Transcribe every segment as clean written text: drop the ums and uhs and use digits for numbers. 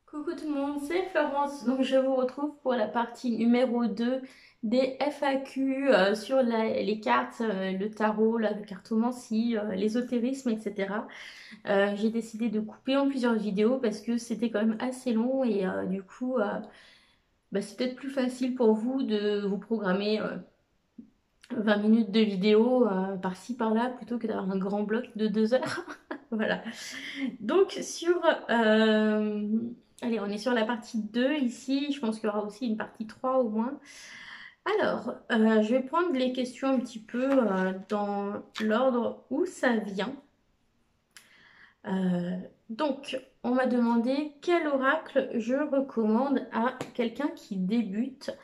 Coucou tout le monde, c'est Florence. Donc je vous retrouve pour la partie numéro 2 des FAQ sur les cartes, le tarot, la cartomancie, l'ésotérisme, etc. J'ai décidé de couper en plusieurs vidéos parce que c'était quand même assez long et du coup c'est peut-être plus facile pour vous de vous programmer 20 minutes de vidéo par-ci par-là plutôt que d'avoir un grand bloc de 2 heures. Voilà. Donc euh, allez, on est sur la partie 2 ici. Je pense qu'il y aura aussi une partie 3 au moins. Alors, je vais prendre les questions un petit peu dans l'ordre où ça vient. Euh, donc, on m'a demandé quel oracle je recommande à quelqu'un qui débute.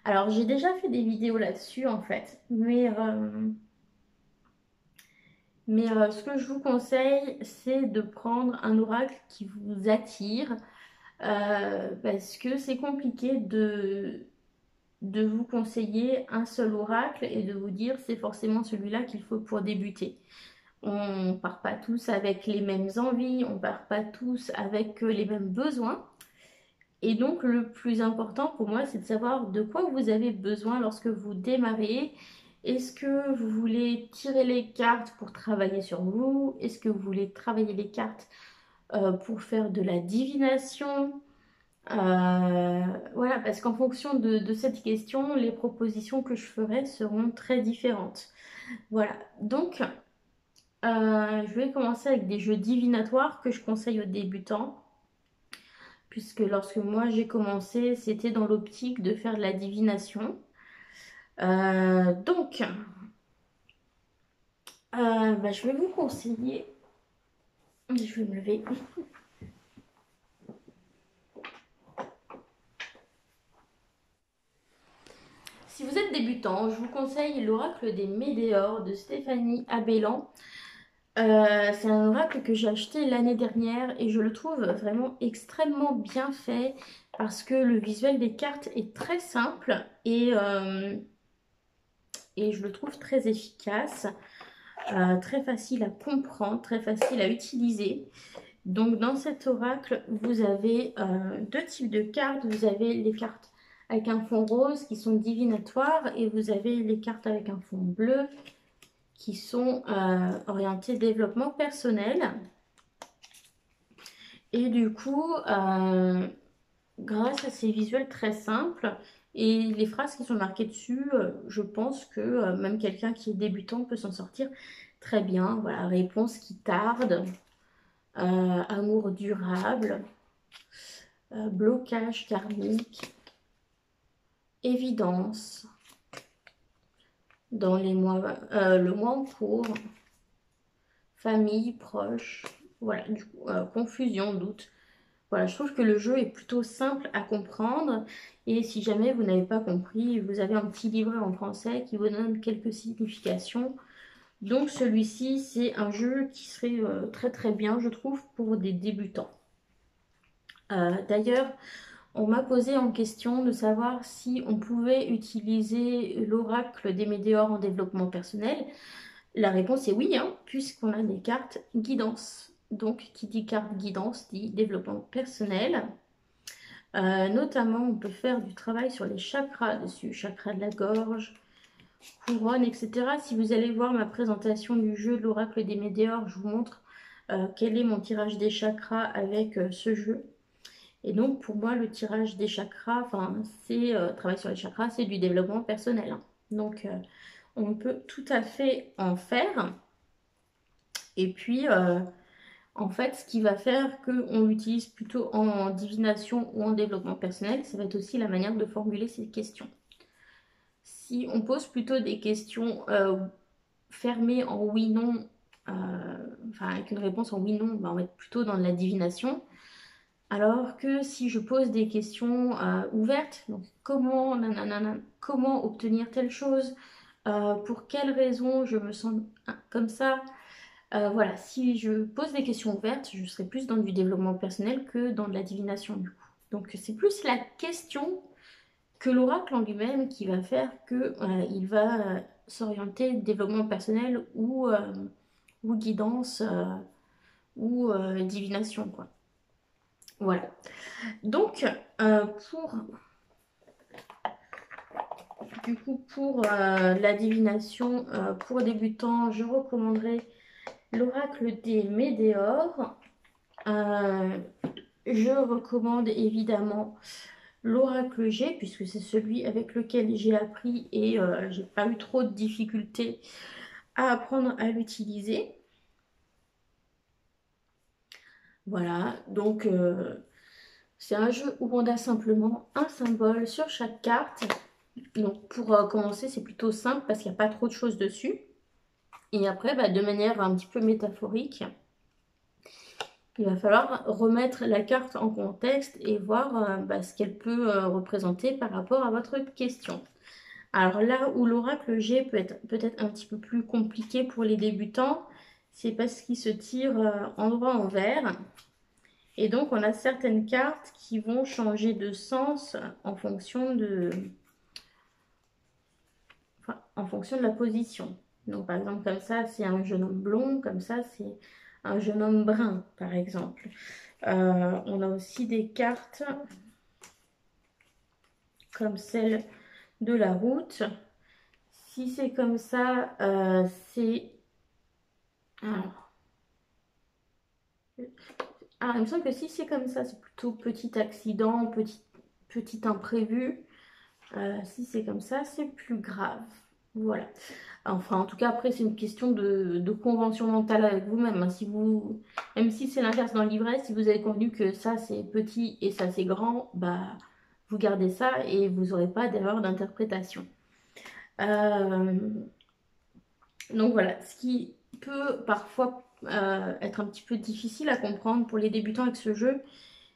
Alors, j'ai déjà fait des vidéos là-dessus en fait, mais ce que je vous conseille, c'est de prendre un oracle qui vous attire, parce que c'est compliqué de vous conseiller un seul oracle et de vous dire c'est forcément celui-là qu'il faut pour débuter. On part pas tous avec les mêmes envies, on part pas tous avec les mêmes besoins. Et donc le plus important pour moi, c'est de savoir de quoi vous avez besoin lorsque vous démarrez. Est-ce que vous voulez tirer les cartes pour travailler sur vous? Est-ce que vous voulez travailler les cartes pour faire de la divination? Voilà, parce qu'en fonction de cette question, les propositions que je ferai seront très différentes. Voilà, donc je vais commencer avec des jeux divinatoires que je conseille aux débutants, puisque lorsque moi j'ai commencé, c'était dans l'optique de faire de la divination. Je vais vous conseiller, je vais me lever. Si vous êtes débutant, je vous conseille l'oracle des Médéors de Stéphanie Abellan. C'est un oracle que j'ai acheté l'année dernière et je le trouve vraiment extrêmement bien fait parce que le visuel des cartes est très simple et je le trouve très efficace, très facile à comprendre, très facile à utiliser. Donc dans cet oracle, vous avez deux types de cartes. Vous avez les cartes avec un fond rose qui sont divinatoires et vous avez les cartes avec un fond bleu qui sont orientées développement personnel. Et du coup, grâce à ces visuels très simples et les phrases qui sont marquées dessus, je pense que même quelqu'un qui est débutant peut s'en sortir très bien. Voilà, réponse qui tarde, amour durable, blocage karmique, évidence dans le mois en cours, famille, proche, voilà, du coup, confusion, doute. Voilà, je trouve que le jeu est plutôt simple à comprendre et si jamais vous n'avez pas compris, vous avez un petit livret en français qui vous donne quelques significations. Donc celui-ci, c'est un jeu qui serait très très bien, je trouve, pour des débutants. D'ailleurs, on m'a posé en question de savoir si on pouvait utiliser l'oracle des Médéors en développement personnel. La réponse est oui, hein, puisqu'on a des cartes guidance. Donc, qui dit carte guidance dit développement personnel. Notamment, on peut faire du travail sur les chakras dessus, chakra de la gorge, couronne, etc. Si vous allez voir ma présentation du jeu de l'oracle des Médéors, je vous montre quel est mon tirage des chakras avec ce jeu. Et donc, pour moi, le tirage des chakras, enfin, c'est travail sur les chakras, c'est du développement personnel, hein. Donc, on peut tout à fait en faire. Et puis, en fait, ce qui va faire qu'on l'utilise plutôt en divination ou en développement personnel, ça va être aussi la manière de formuler ces questions. Si on pose plutôt des questions fermées en oui-non, enfin avec une réponse en oui-non, on va être plutôt dans de la divination. Alors que si je pose des questions ouvertes, donc comment, nanana, comment obtenir telle chose, pour quelle raison je me sens comme ça, voilà, si je pose des questions ouvertes, je serai plus dans du développement personnel que dans de la divination du coup. Donc c'est plus la question que l'oracle en lui-même qui va faire que il va s'orienter développement personnel ou guidance ou divination quoi. Voilà. Donc, pour, pour la divination pour débutants, je recommanderais l'oracle des Médéors. Euh, je recommande évidemment l'oracle G, puisque c'est celui avec lequel j'ai appris et j'ai pas eu trop de difficultés à apprendre à l'utiliser. Voilà, donc c'est un jeu où on a simplement un symbole sur chaque carte. Donc pour commencer, c'est plutôt simple parce qu'il n'y a pas trop de choses dessus. Et après, bah, de manière un petit peu métaphorique, il va falloir remettre la carte en contexte et voir bah, ce qu'elle peut représenter par rapport à votre question. Alors là où l'oracle G peut être peut-être un petit peu plus compliqué pour les débutants, c'est parce qu'il se tire endroit envers. Et donc on a certaines cartes qui vont changer de sens en fonction de la position. Donc par exemple comme ça c'est un jeune homme blond, comme ça c'est un jeune homme brun par exemple. On a aussi des cartes comme celle de la route. Si c'est comme ça, c'est... Alors, il me semble que si c'est comme ça, c'est plutôt petit accident, petit imprévu. Si c'est comme ça, c'est plus grave. Voilà. Enfin, en tout cas, après, c'est une question de convention mentale avec vous-même, hein. Si vous, même si c'est l'inverse dans le livret, si vous avez convenu que ça c'est petit et ça c'est grand, bah vous gardez ça et vous n'aurez pas d'erreur d'interprétation. Euh, donc voilà, ce qui peut parfois être un petit peu difficile à comprendre pour les débutants avec ce jeu,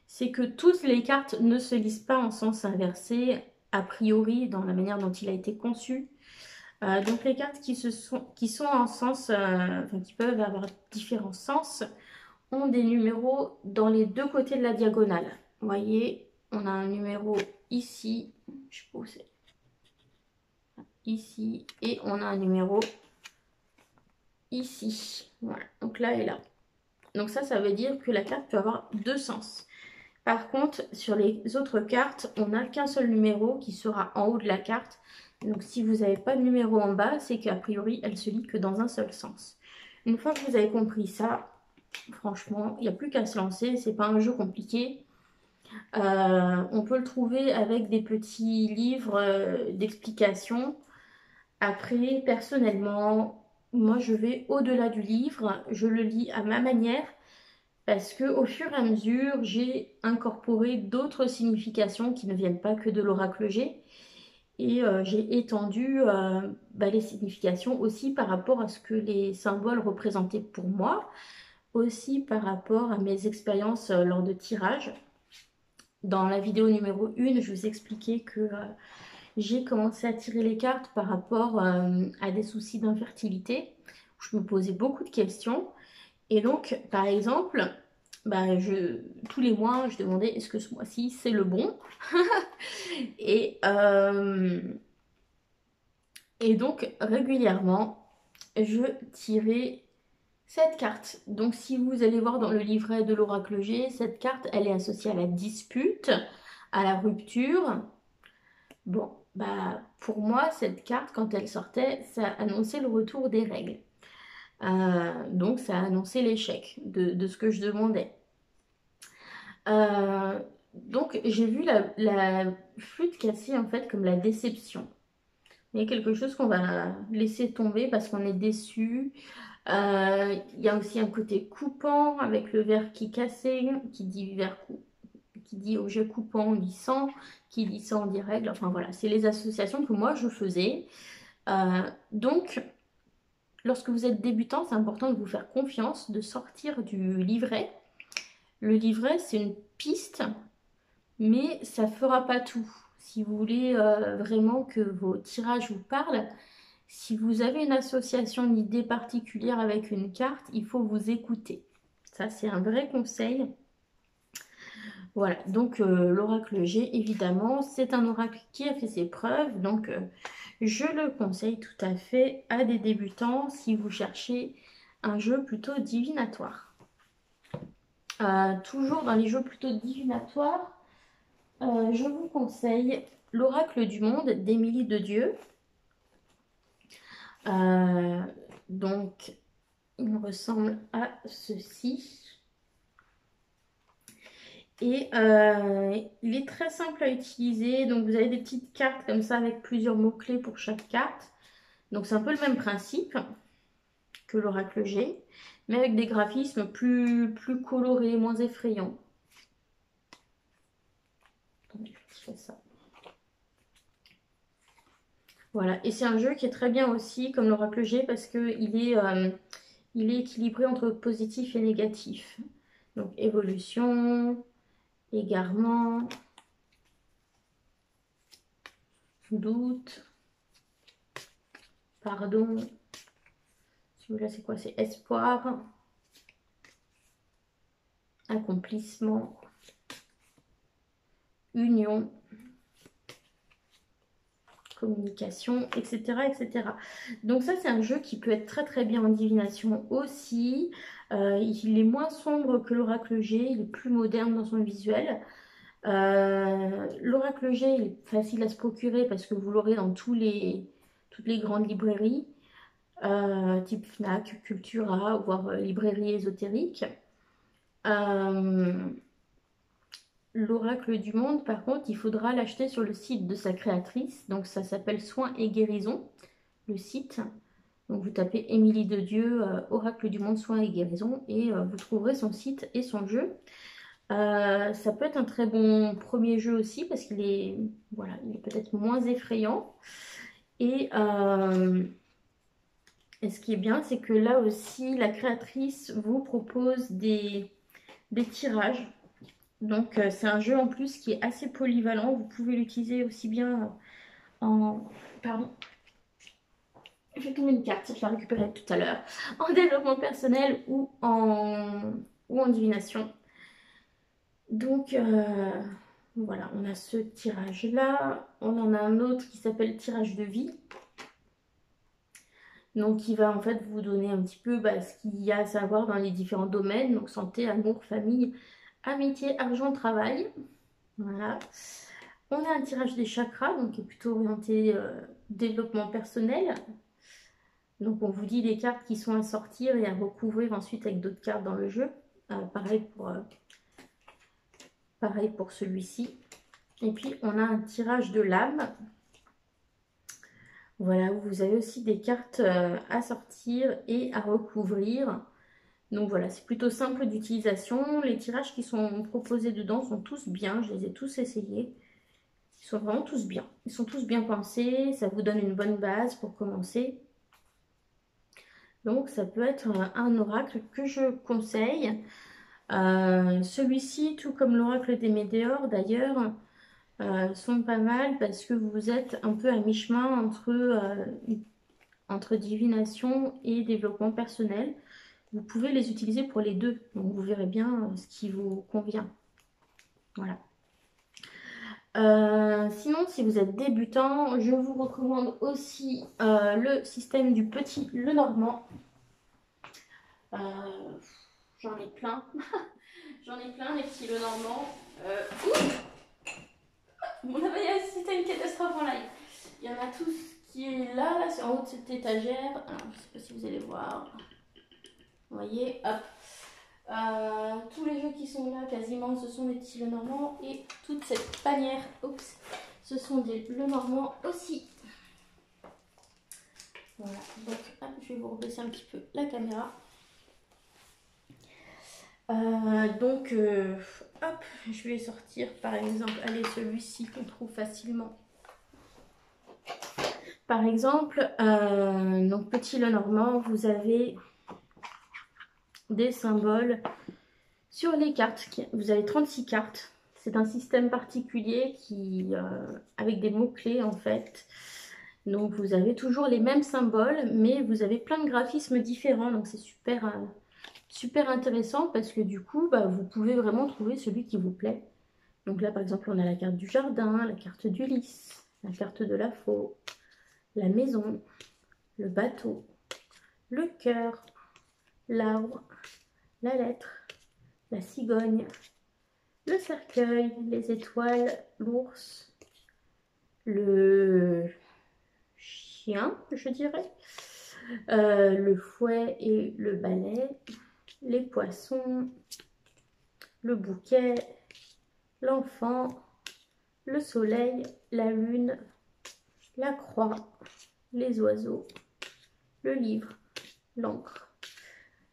c'est que toutes les cartes ne se lisent pas en sens inversé, a priori, dans la manière dont il a été conçu. Donc les cartes qui sont en sens, enfin, qui peuvent avoir différents sens, ont des numéros dans les deux côtés de la diagonale. Vous voyez, on a un numéro ici, je sais pas où c'est, ici, et on a un numéro ici. Voilà, donc là et là. Donc ça veut dire que la carte peut avoir deux sens. Par contre, sur les autres cartes, on n'a qu'un seul numéro qui sera en haut de la carte. Donc si vous n'avez pas de numéro en bas, c'est qu'a priori, elle se lit que dans un seul sens. Une fois que vous avez compris ça, franchement, il n'y a plus qu'à se lancer. C'est pas un jeu compliqué. On peut le trouver avec des petits livres d'explications. Après, personnellement, moi je vais au-delà du livre. Je le lis à ma manière. Parce que au fur et à mesure, j'ai incorporé d'autres significations qui ne viennent pas que de l'oracle G. Et j'ai étendu bah, les significations aussi par rapport à ce que les symboles représentaient pour moi, aussi par rapport à mes expériences lors de tirage. Dans la vidéo numéro 1, je vous expliquais que j'ai commencé à tirer les cartes par rapport à des soucis d'infertilité. Je me posais beaucoup de questions. Et donc, par exemple, bah, tous les mois, je demandais est-ce que ce mois-ci c'est le bon? Et, euh, et donc, régulièrement, je tirais cette carte. Donc, si vous allez voir dans le livret de l'oracle G, cette carte, elle est associée à la dispute, à la rupture. Bon, bah, pour moi, cette carte, quand elle sortait, ça annonçait le retour des règles. Donc, ça annonçait l'échec de ce que je demandais. Donc j'ai vu la flûte cassée en fait comme la déception. Il y a quelque chose qu'on va laisser tomber parce qu'on est déçu. Il y a aussi un côté coupant avec le verre qui est cassé, qui dit objet coupant, dit sang, qui dit sang, dit règle. Enfin voilà, c'est les associations que moi je faisais. Donc, lorsque vous êtes débutant, c'est important de vous faire confiance, de sortir du livret. Le livret, c'est une piste mais ça ne fera pas tout. Si vous voulez vraiment que vos tirages vous parlent, si vous avez une association, une idée particulière avec une carte, il faut vous écouter. Ça, c'est un vrai conseil. Voilà, donc l'oracle G, évidemment, c'est un oracle qui a fait ses preuves, donc je le conseille tout à fait à des débutants si vous cherchez un jeu plutôt divinatoire. Toujours dans les jeux plutôt divinatoires, Je vous conseille l'Oracle du Monde d'Émilie de Dieu. Euh, donc, il ressemble à ceci. Et il est très simple à utiliser. Donc, vous avez des petites cartes comme ça avec plusieurs mots-clés pour chaque carte. Donc, c'est un peu le même principe que l'Oracle G, mais avec des graphismes plus colorés, moins effrayants. Attendez, je fais ça. Voilà, et c'est un jeu qui est très bien aussi, comme l'Oracle G, parce qu'il il est équilibré entre positif et négatif. Donc, évolution, égarement, doute, pardon. Celui-là, c'est quoi? C'est espoir, accomplissement, union, communication, etc., etc. Donc ça, c'est un jeu qui peut être très très bien en divination aussi. Il est moins sombre que l'Oracle G, il est plus moderne dans son visuel. L'Oracle G, il est facile à se procurer parce que vous l'aurez dans toutes les grandes librairies, type Fnac, Cultura, voire librairie ésotérique. L'Oracle du Monde, par contre, il faudra l'acheter sur le site de sa créatrice. Donc ça s'appelle Soins et Guérison, le site. Donc vous tapez Émilie de Dieu, Oracle du Monde, Soins et Guérison, et vous trouverez son site et son jeu. Ça peut être un très bon premier jeu aussi parce qu'il est, voilà, il est peut-être moins effrayant. Et, et ce qui est bien, c'est que là aussi, la créatrice vous propose des tirages. Donc c'est un jeu en plus qui est assez polyvalent. Vous pouvez l'utiliser aussi bien en... Pardon, j'ai tombé une carte, je la récupérerai tout à l'heure. En développement personnel ou en divination. Donc voilà, on a ce tirage-là. On en a un autre qui s'appelle tirage de vie. Donc qui va en fait vous donner un petit peu ce qu'il y a à savoir dans les différents domaines. Donc santé, amour, famille, amitié, argent, travail. Voilà. On a un tirage des chakras, donc qui est plutôt orienté développement personnel. Donc on vous dit les cartes qui sont à sortir et à recouvrir ensuite avec d'autres cartes dans le jeu. Pareil pour celui-ci. Et puis on a un tirage de l'âme. Voilà, où vous avez aussi des cartes à sortir et à recouvrir. Donc voilà, c'est plutôt simple d'utilisation. Les tirages qui sont proposés dedans sont tous bien, je les ai tous essayés. Ils sont vraiment tous bien. Ils sont tous bien pensés, ça vous donne une bonne base pour commencer. Donc ça peut être un oracle que je conseille. Celui-ci, tout comme l'oracle des Médéors d'ailleurs, sont pas mal parce que vous êtes un peu à mi-chemin entre divination et développement personnel. Vous pouvez les utiliser pour les deux, donc vous verrez bien ce qui vous convient. Voilà. Sinon, si vous êtes débutant, je vous recommande aussi le système du petit Lenormand. J'en ai plein. J'en ai plein, les petits Lenormand. On a failli assister à une catastrophe en live. Il y en a tous qui est là, c'est en haut de cette étagère. Alors, je ne sais pas si vous allez voir. Vous voyez, hop. Tous les jeux qui sont là, quasiment, ce sont des petits Lenormand. Et toute cette panière, oups, ce sont des Lenormand aussi. Voilà, donc hop, je vais vous rebaisser un petit peu la caméra. Hop, je vais sortir par exemple, allez, celui-ci qu'on trouve facilement. Par exemple, donc petit Lenormand, vous avez des symboles sur les cartes. Vous avez 36 cartes. C'est un système particulier avec des mots-clés en fait. Donc vous avez toujours les mêmes symboles, mais vous avez plein de graphismes différents. Donc c'est super intéressant parce que du coup, vous pouvez vraiment trouver celui qui vous plaît. Donc là, par exemple, on a la carte du jardin, la carte du lys, la carte de la faux, la maison, le bateau, le cœur, l'arbre, la lettre, la cigogne, le cercueil, les étoiles, l'ours, le chien, je dirais, le fouet et le balai, les poissons, le bouquet, l'enfant, le soleil, la lune, la croix, les oiseaux, le livre, l'encre,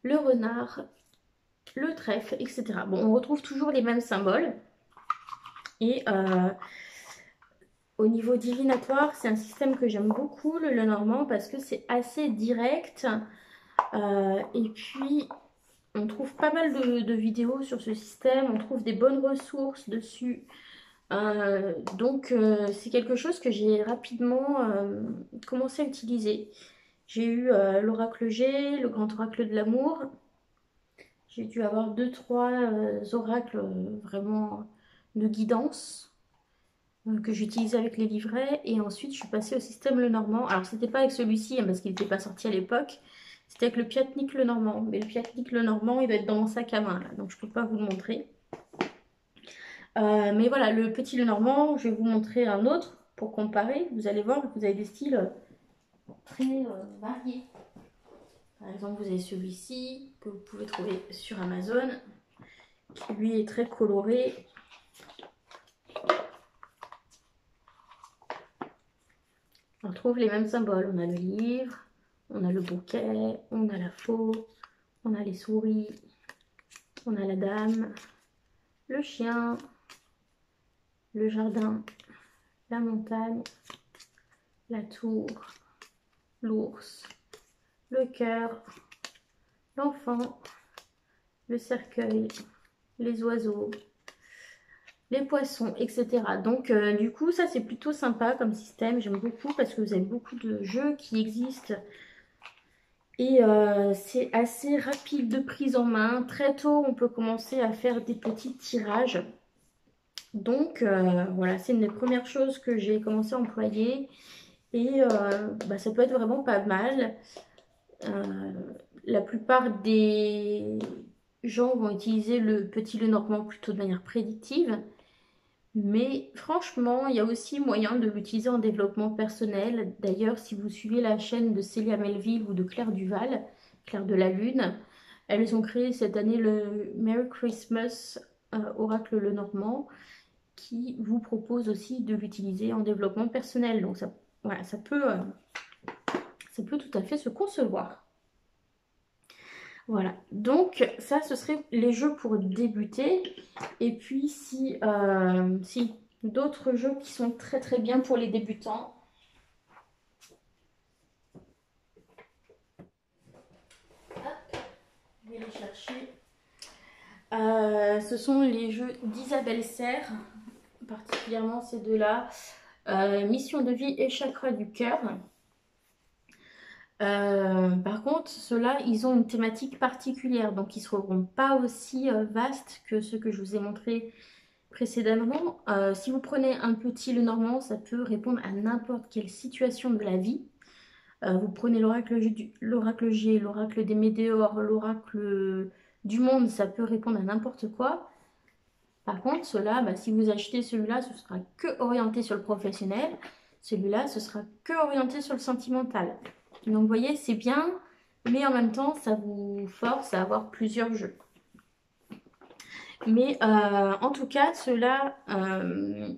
le renard, le trèfle, etc. Bon, on retrouve toujours les mêmes symboles. Et au niveau divinatoire, c'est un système que j'aime beaucoup, le Lenormand, parce que c'est assez direct. Et puis, on trouve pas mal de vidéos sur ce système, on trouve des bonnes ressources dessus. Donc, c'est quelque chose que j'ai rapidement commencé à utiliser. J'ai eu l'oracle G, le grand oracle de l'amour. J'ai dû avoir deux, trois oracles vraiment de guidance que j'utilisais avec les livrets. Et ensuite, je suis passée au système Lenormand. Alors, c'était pas avec celui-ci, hein, parce qu'il n'était pas sorti à l'époque. C'était avec le Piatnik Lenormand. Mais le Piatnik Lenormand, il doit être dans mon sac à main, là, donc je peux pas vous le montrer. Mais voilà, le petit Lenormand, je vais vous montrer un autre pour comparer. Vous allez voir, vous avez des styles très variés. Par exemple, vous avez celui-ci que vous pouvez trouver sur Amazon, qui lui est très coloré. On retrouve les mêmes symboles. On a le livre, on a le bouquet, on a la faux, on a les souris, on a la dame, le chien, le jardin, la montagne, la tour, l'ours, le cœur, l'enfant, le cercueil, les oiseaux, les poissons, etc. Donc du coup, ça c'est plutôt sympa comme système. J'aime beaucoup parce que vous avez beaucoup de jeux qui existent. Et c'est assez rapide de prise en main. Très tôt, on peut commencer à faire des petits tirages. Donc voilà, c'est une des premières choses que j'ai commencé à employer. Et bah, ça peut être vraiment pas mal. La plupart des gens vont utiliser le petit Lenormand plutôt de manière prédictive. Mais franchement, il y a aussi moyen de l'utiliser en développement personnel. D'ailleurs, si vous suivez la chaîne de Célia Melville ou de Claire Duval, Claire de la Lune, elles ont créé cette année le Merry Christmas Oracle Lenormand qui vous propose aussi de l'utiliser en développement personnel. Donc ça, voilà, ça peut tout à fait se concevoir. Voilà, donc ça ce serait les jeux pour débuter. Et puis si d'autres jeux qui sont très très bien pour les débutants. Hop, je vais les chercher. Ce sont les jeux d'Isabelle Serre, particulièrement ces deux-là. Mission de vie et chakra du cœur. Par contre, ceux-là, ils ont une thématique particulière, donc ils ne seront pas aussi vastes que ceux que je vous ai montrés précédemment. Si vous prenez un petit Lenormand, ça peut répondre à n'importe quelle situation de la vie. Vous prenez l'oracle G, l'oracle des météores, l'oracle du monde, ça peut répondre à n'importe quoi. Par contre, ceux-là, bah, si vous achetez celui-là, ce sera que orienté sur le professionnel. Celui-là, ce sera que orienté sur le sentimental. Donc, vous voyez, c'est bien, mais en même temps, ça vous force à avoir plusieurs jeux. Mais en tout cas, ceux-là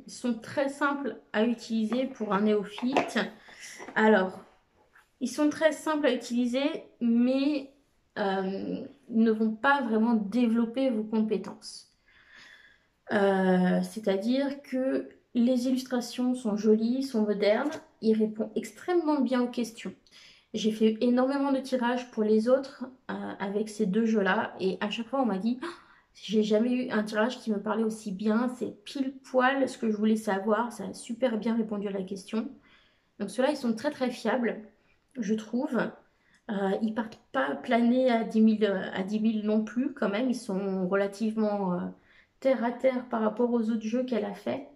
sont très simples à utiliser pour un néophyte. Alors, ils sont très simples à utiliser, mais ne vont pas vraiment développer vos compétences. C'est-à-dire que les illustrations sont jolies, sont modernes, il répond extrêmement bien aux questions. J'ai fait énormément de tirages pour les autres avec ces deux jeux-là et à chaque fois on m'a dit oh, j'ai jamais eu un tirage qui me parlait aussi bien, c'est pile poil ce que je voulais savoir, ça a super bien répondu à la question. Donc ceux-là ils sont très très fiables, je trouve. Ils partent pas planer à 10 000 non plus quand même, ils sont relativement terre à terre par rapport aux autres jeux qu'elle a fait.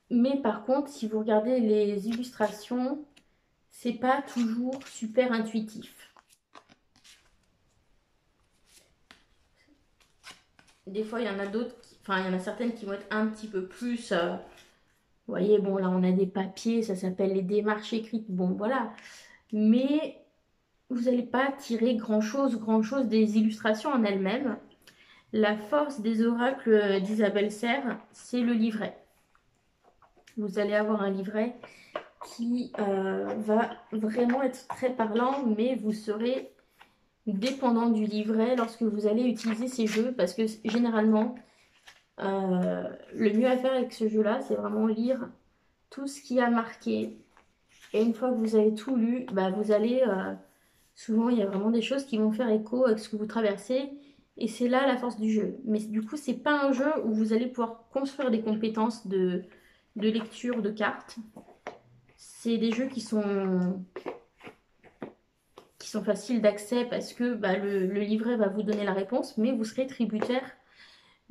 Mais par contre, si vous regardez les illustrations, c'est pas toujours super intuitif. Des fois, il y en a d'autres, enfin, il y en a certaines qui vont être un petit peu plus. Vous voyez, bon, là, on a des papiers, ça s'appelle les démarches écrites. Bon, voilà. Mais vous n'allez pas tirer grand-chose des illustrations en elles-mêmes. La force des oracles d'Isabelle Serre, c'est le livret. Vous allez avoir un livret qui va vraiment être très parlant, mais vous serez dépendant du livret lorsque vous allez utiliser ces jeux, parce que généralement, le mieux à faire avec ce jeu-là, c'est vraiment lire tout ce qui a marqué. Et une fois que vous avez tout lu, bah, vous allez... souvent, il y a vraiment des choses qui vont faire écho avec ce que vous traversez. Et c'est là la force du jeu. Mais du coup, c'est pas un jeu où vous allez pouvoir construire des compétences de lecture de cartes. C'est des jeux qui sont faciles d'accès parce que bah, le livret va vous donner la réponse, mais vous serez tributaire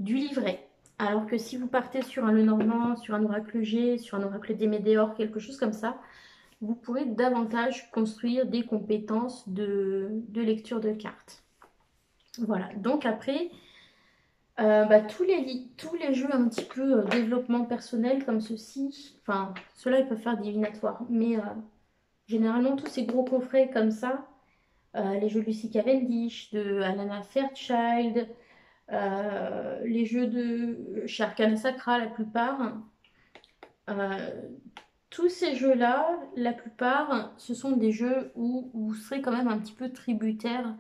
du livret. Alors que si vous partez sur un Lenormand, sur un Oracle G, sur un Oracle des Médéors, quelque chose comme ça, vous pourrez davantage construire des compétences de lecture de cartes. Voilà, donc après, bah, tous les jeux un petit peu développement personnel comme ceci, enfin, ceux-là ils peuvent faire divinatoire, mais généralement tous ces gros coffrets comme ça, les jeux de Lucy Cavendish, de Alana Fairchild, les jeux de chez Arcana Sacra la plupart, euh, tous ces jeux-là, la plupart, ce sont des jeux où vous serez quand même un petit peu tributaire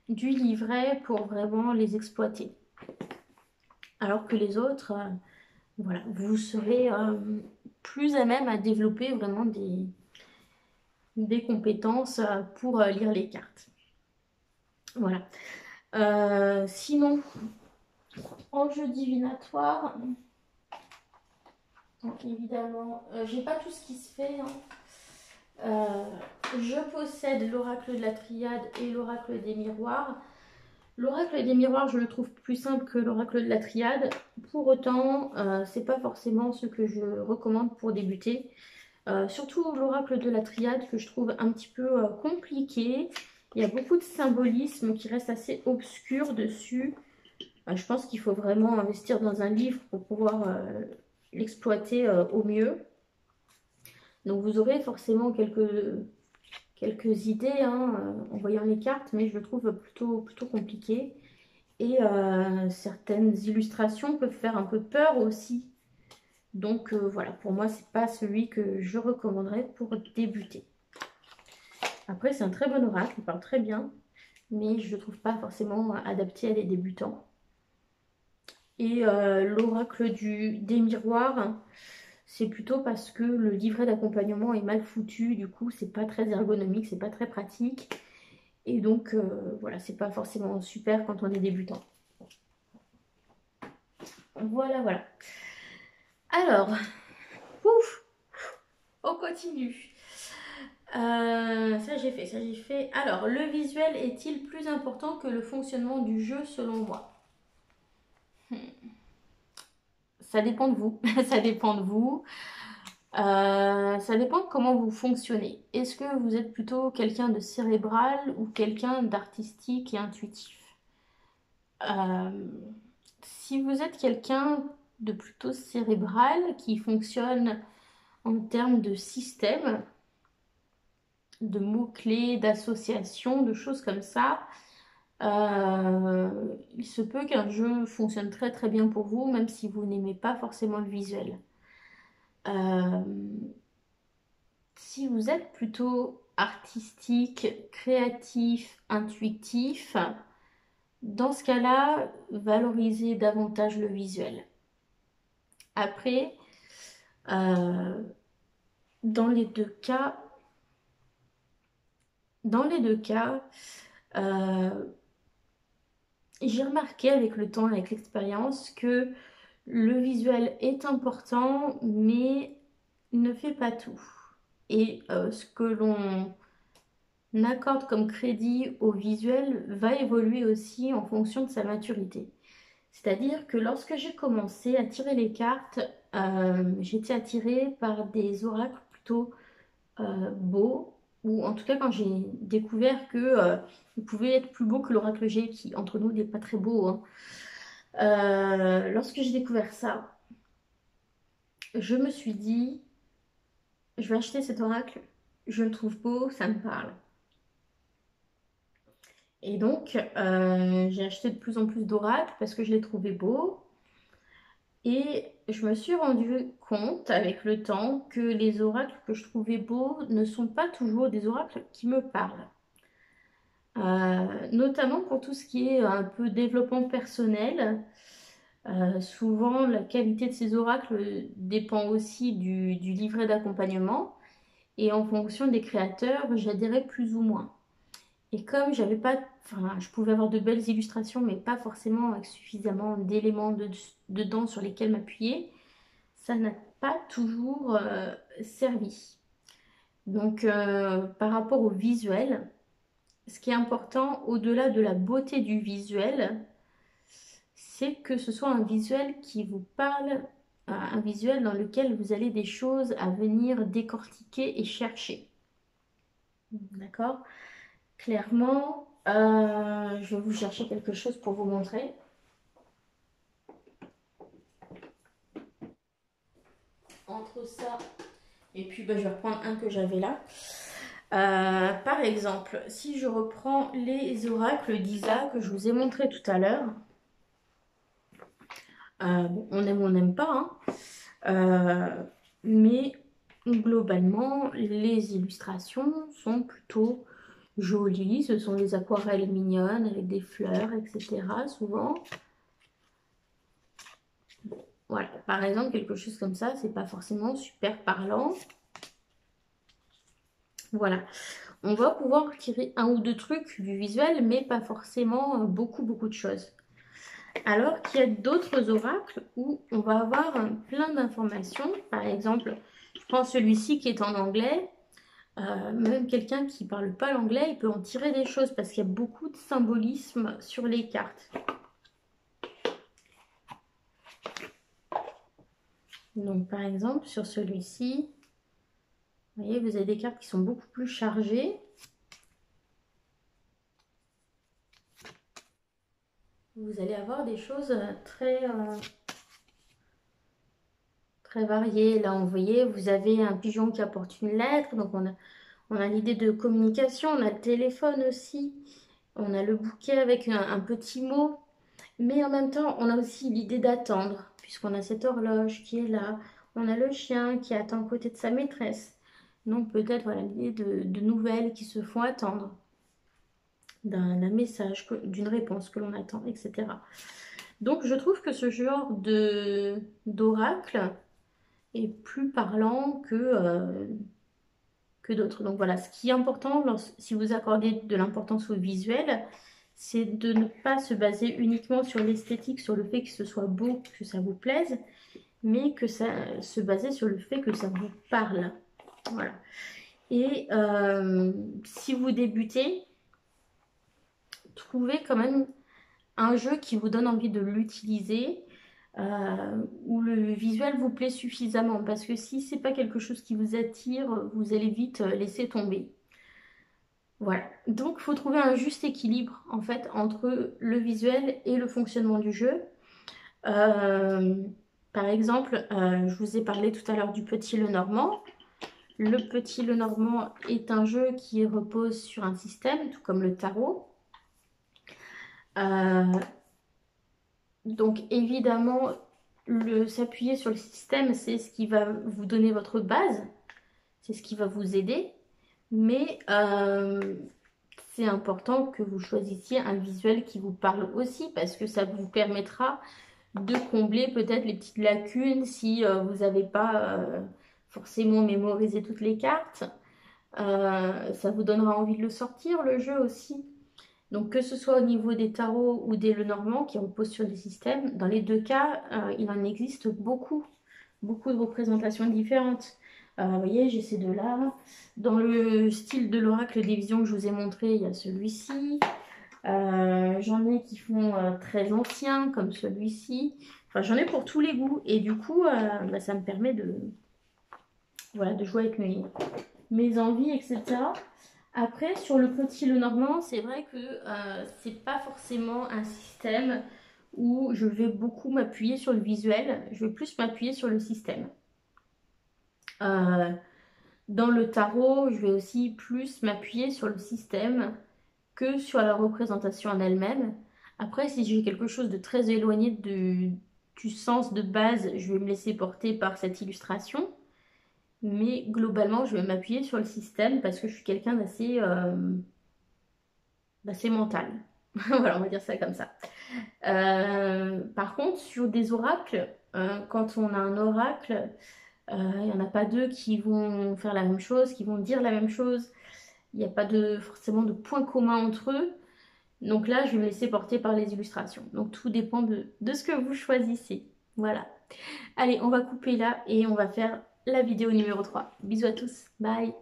du livret pour vraiment les exploiter. Alors que les autres, voilà, vous serez plus à même à développer vraiment des compétences pour lire les cartes. Voilà. Sinon, en jeu divinatoire, donc évidemment, j'ai pas tout ce qui se fait. Hein. Je possède l'oracle de la triade et l'oracle des miroirs. L'oracle des miroirs, je le trouve plus simple que l'oracle de la triade. Pour autant, c'est pas forcément ce que je recommande pour débuter. Surtout l'oracle de la triade que je trouve un petit peu compliqué. Il y a beaucoup de symbolisme qui reste assez obscur dessus. Je pense qu'il faut vraiment investir dans un livre pour pouvoir l'exploiter au mieux. Donc vous aurez forcément quelques idées hein, en voyant les cartes, mais je le trouve plutôt compliqué. Et certaines illustrations peuvent faire un peu peur aussi. Donc voilà, pour moi, c'est pas celui que je recommanderais pour débuter. Après, c'est un très bon oracle, il parle très bien, mais je ne le trouve pas forcément adapté à des débutants. Et l'oracle des miroirs, c'est plutôt parce que le livret d'accompagnement est mal foutu, du coup, c'est pas très ergonomique, c'est pas très pratique. Et donc, voilà, c'est pas forcément super quand on est débutant. Voilà, voilà. Alors, ouf, on continue. Ça j'ai fait. Alors, le visuel est-il plus important que le fonctionnement du jeu selon moi? Ça dépend de vous. Ça dépend de vous. Ça dépend de comment vous fonctionnez. Est-ce que vous êtes plutôt quelqu'un de cérébral ou quelqu'un d'artistique et intuitif? Euh, Si vous êtes quelqu'un de plutôt cérébral qui fonctionne en termes de système, de mots-clés, d'associations, de choses comme ça, il se peut qu'un jeu fonctionne très très bien pour vous, même si vous n'aimez pas forcément le visuel. Euh, Si vous êtes plutôt artistique, créatif, intuitif, dans ce cas-là, valorisez davantage le visuel. Après, euh, dans les deux cas, dans les deux cas, euh, j'ai remarqué avec le temps, avec l'expérience, que le visuel est important, mais ne fait pas tout. Et ce que l'on accorde comme crédit au visuel va évoluer aussi en fonction de sa maturité. C'est-à-dire que lorsque j'ai commencé à tirer les cartes, j'étais attirée par des oracles plutôt beaux, ou en tout cas quand j'ai découvert que il pouvait être plus beau que l'oracle G, qui entre nous n'est pas très beau, hein. Lorsque j'ai découvert ça, je me suis dit, je vais acheter cet oracle, je le trouve beau, ça me parle. Et donc, j'ai acheté de plus en plus d'oracles parce que je les trouvais beaux. Et je me suis rendu compte avec le temps que les oracles que je trouvais beaux ne sont pas toujours des oracles qui me parlent. Notamment pour tout ce qui est un peu développement personnel. Souvent, la qualité de ces oracles dépend aussi du livret d'accompagnement. Et en fonction des créateurs, j'adhérais plus ou moins. Et comme j'avais pas, enfin, je pouvais avoir de belles illustrations, mais pas forcément avec suffisamment d'éléments dedans sur lesquels m'appuyer, ça n'a pas toujours servi. Donc, par rapport au visuel, ce qui est important, au-delà de la beauté du visuel, c'est que ce soit un visuel qui vous parle, un visuel dans lequel vous avez des choses à venir décortiquer et chercher. D'accord? Clairement, je vais vous chercher quelque chose pour vous montrer. Entre ça et puis je vais reprendre un que j'avais là. Par exemple, si je reprends les oracles d'Isa que je vous ai montré tout à l'heure, on aime ou on n'aime pas, hein, mais globalement, les illustrations sont plutôt jolies. Ce sont des aquarelles mignonnes avec des fleurs, etc. souvent. Voilà, par exemple, quelque chose comme ça, c'est pas forcément super parlant. Voilà, on va pouvoir tirer un ou deux trucs du visuel, mais pas forcément beaucoup, beaucoup de choses. Alors qu'il y a d'autres oracles où on va avoir plein d'informations. Par exemple, je prends celui-ci qui est en anglais. Même quelqu'un qui ne parle pas l'anglais, il peut en tirer des choses parce qu'il y a beaucoup de symbolisme sur les cartes. Donc par exemple, sur celui-ci, vous voyez, vous avez des cartes qui sont beaucoup plus chargées. Vous allez avoir des choses très variées. Là, vous voyez, vous avez un pigeon qui apporte une lettre. Donc on a l'idée de communication, on a le téléphone aussi. On a le bouquet avec un petit mot. Mais en même temps, on a aussi l'idée d'attendre, puisqu'on a cette horloge qui est là. On a le chien qui attend à côté de sa maîtresse. Donc peut-être voilà, l'idée de nouvelles qui se font attendre, d'un message, d'une réponse que l'on attend, etc. Donc je trouve que ce genre d'oracle est plus parlant que d'autres. Donc voilà, ce qui est important, si vous accordez de l'importance au visuel, c'est de ne pas se baser uniquement sur l'esthétique, sur le fait que ce soit beau, que ça vous plaise, mais que ça se baser sur le fait que ça vous parle. Voilà. Et si vous débutez, trouvez quand même un jeu qui vous donne envie de l'utiliser, où le visuel vous plaît suffisamment. Parce que si c'est pas quelque chose qui vous attire, vous allez vite laisser tomber. Voilà, donc il faut trouver un juste équilibre en fait entre le visuel et le fonctionnement du jeu. Euh, Par exemple, je vous ai parlé tout à l'heure du Petit Lenormand. Le Petit Lenormand est un jeu qui repose sur un système, tout comme le tarot. Euh, donc évidemment, s'appuyer sur le système, c'est ce qui va vous donner votre base, c'est ce qui va vous aider. Mais c'est important que vous choisissiez un visuel qui vous parle aussi parce que ça vous permettra de combler peut-être les petites lacunes si vous n'avez pas forcément mémorisé toutes les cartes. Ça vous donnera envie de le sortir, le jeu aussi. Donc que ce soit au niveau des tarots ou des Lenormand qui reposent sur des systèmes, dans les deux cas, il en existe beaucoup, beaucoup de représentations différentes. Vous voyez, j'ai ces deux-là. Dans le style de l'oracle des visions que je vous ai montré, il y a celui-ci. J'en ai qui font très anciens, comme celui-ci. Enfin, j'en ai pour tous les goûts. Et du coup, ça me permet voilà, de jouer avec mes envies, etc. Après, sur le Petit Lenormand, c'est vrai que c'est pas forcément un système où je vais beaucoup m'appuyer sur le visuel, je vais plus m'appuyer sur le système. Euh, Dans le tarot, je vais aussi plus m'appuyer sur le système que sur la représentation en elle-même. Après, si j'ai quelque chose de très éloigné du sens de base, je vais me laisser porter par cette illustration. Mais globalement, je vais m'appuyer sur le système parce que je suis quelqu'un d'assez mental. Voilà, on va dire ça comme ça. Par contre, sur des oracles, quand on a un oracle, il n'y en a pas deux qui vont faire la même chose, qui vont dire la même chose. Il n'y a pas forcément de point commun entre eux. Donc là, je vais me laisser porter par les illustrations. Donc tout dépend de ce que vous choisissez. Voilà. Allez, on va couper là et on va faire la vidéo numéro 3. Bisous à tous. Bye.